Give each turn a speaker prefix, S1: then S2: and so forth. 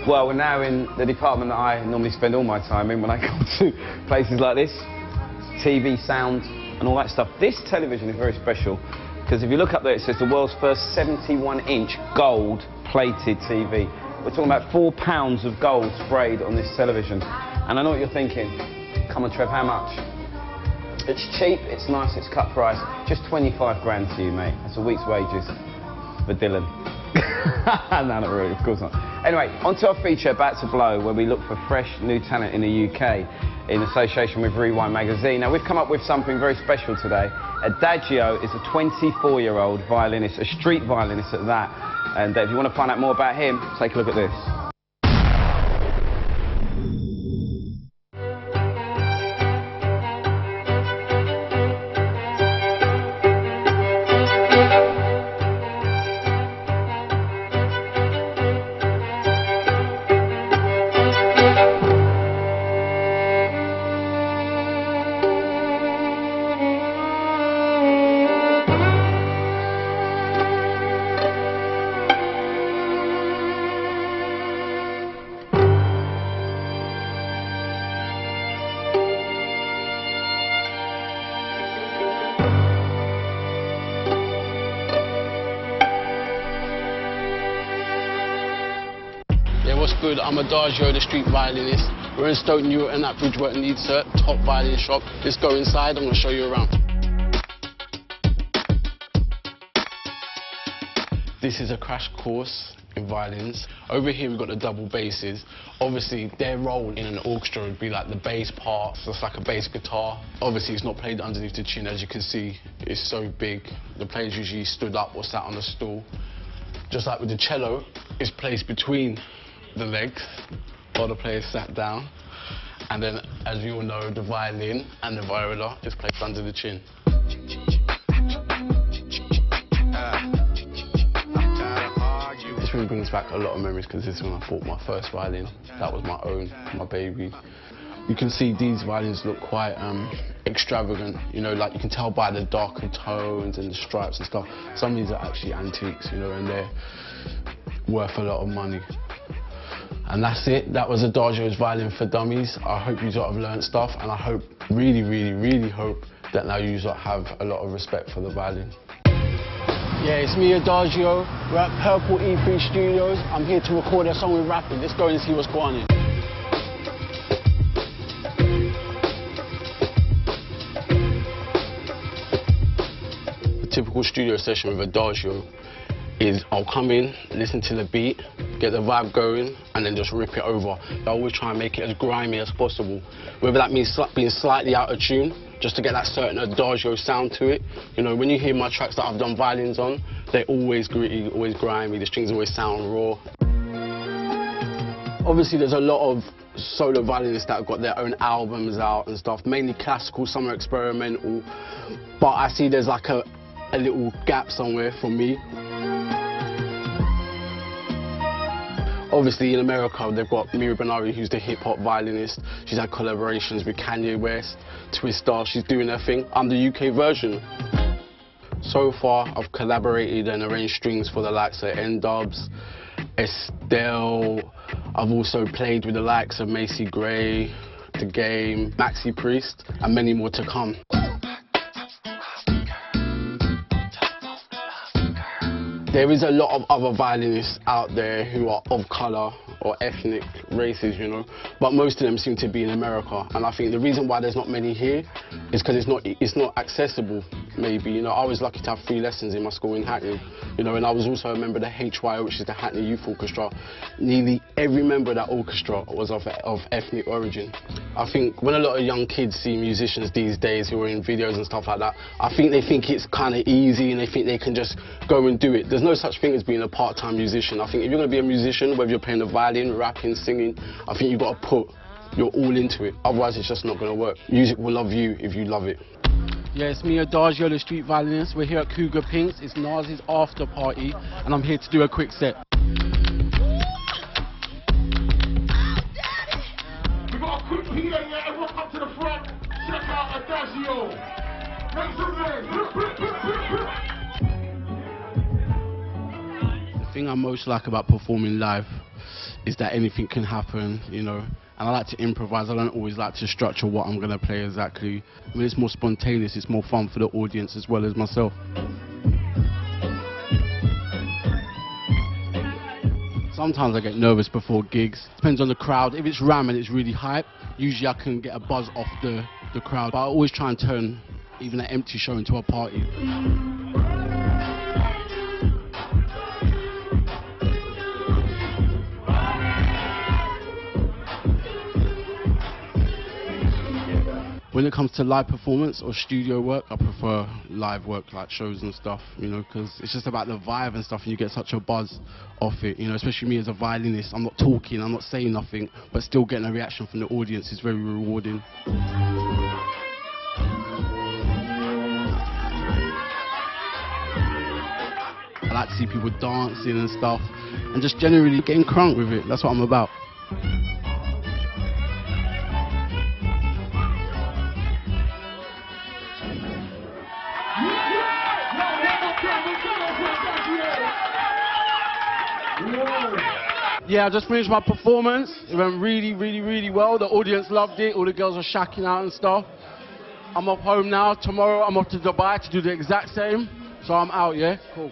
S1: Well, we're now in the department that I normally spend all my time in when I come to places like this. TV, sound, and all that stuff. This television is very special because if you look up there, it says the world's first 71-inch gold-plated TV. We're talking about 4 pounds of gold sprayed on this television. And I know what you're thinking. Come on, Trev, how much? It's cheap, it's nice, it's cut price. Just 25 grand to you, mate. That's a week's wages for Dylan. No, not really, of course not. Anyway, on to our feature, About to Blow, where we look for fresh, new talent in the UK in association with Rewind magazine. Now, we've come up with something very special today. Adaggio is a 24-year-old violinist, a street violinist at that. And if you want to find out more about him, take a look at this.
S2: What's good? I'm Adaggio, the street violinist. We're in Stoke Newton at Bridgewater Leeds, top violin shop. Let's go inside, I'm going to show you around. This is a crash course in violins. Over here we've got the double basses. Obviously their role in an orchestra would be like the bass part, so it's like a bass guitar. Obviously it's not played underneath the chin, as you can see, it's so big. The players usually stood up or sat on a stool. Just like with the cello, it's placed between the legs while the player sat down, and then, as you all know, the violin and the viola is placed under the chin. This really brings back a lot of memories because this is when I bought my first violin. That was my own, my baby. You can see these violins look quite extravagant, you know, like you can tell by the darker tones and the stripes and stuff. Some of these are actually antiques, you know, and they're worth a lot of money. And that's it. That was Adaggio's Violin for Dummies. I hope you sort of learned stuff, and I hope, really, really, really hope that now you sort of have a lot of respect for the violin.
S3: Yeah, it's me, Adaggio. We're at Purple E3 Studios. I'm here to record a song with rapping. Let's go and see what's going on.
S2: A typical studio session with Adaggio is I'll come in, listen to the beat, get the vibe going, and then just rip it over. I always try and make it as grimy as possible. Whether that means being slightly out of tune, just to get that certain Adaggio sound to it. You know, when you hear my tracks that I've done violins on, they're always gritty, always grimy, the strings always sound raw. Obviously there's a lot of solo violinists that have got their own albums out and stuff, mainly classical, some are experimental, but I see there's like a little gap somewhere for me. Obviously in America they've got Mira Benari, who's the hip-hop violinist. She's had collaborations with Kanye West, Twista, she's doing her thing. I'm the UK version. So far I've collaborated and arranged strings for the likes of N-Dubs, Estelle. I've also played with the likes of Macy Gray, The Game, Maxi Priest, and many more to come. There is a lot of other violinists out there who are of colour or ethnic races, you know, but most of them seem to be in America. And I think the reason why there's not many here is because it's not accessible, maybe. You know, I was lucky to have 3 lessons in my school in Hackney, you know, and I was also a member of the HYO, which is the Hackney Youth Orchestra. Nearly every member of that orchestra was of ethnic origin. I think when a lot of young kids see musicians these days who are in videos and stuff like that, I think they think it's kind of easy and they think they can just go and do it. There's no such thing as being a part-time musician. I think if you're going to be a musician, whether you're playing the violin, rapping, singing, I think you've got to put your all into it. Otherwise, it's just not going to work. Music will love you if you love it.
S3: Yeah, it's me, Adaggio, the street violinist. We're here at Cougar Pinks. It's Nas's after party, and I'm here to do a quick set.
S4: We got a quick here, yeah, everyone come to the front. Check out Adaggio. Make some noise.
S2: The thing I most like about performing live is that anything can happen, you know. And I like to improvise. I don't always like to structure what I'm going to play exactly. I mean, it's more spontaneous, it's more fun for the audience as well as myself. Sometimes I get nervous before gigs. Depends on the crowd. If it's ram and it's really hype, usually I can get a buzz off the crowd. But I always try and turn even an empty show into a party. When it comes to live performance or studio work, I prefer live work, like shows and stuff, you know, because it's just about the vibe and stuff, and you get such a buzz off it, you know, especially me as a violinist. I'm not talking, I'm not saying nothing, but still getting a reaction from the audience is very rewarding. I like to see people dancing and stuff, and just generally getting crunk with it. That's what I'm about. Yeah, I just finished my performance. It went really well. The audience loved it. All the girls were shacking out and stuff. I'm off home now. Tomorrow I'm off to Dubai to do the exact same. So I'm out, yeah? Cool.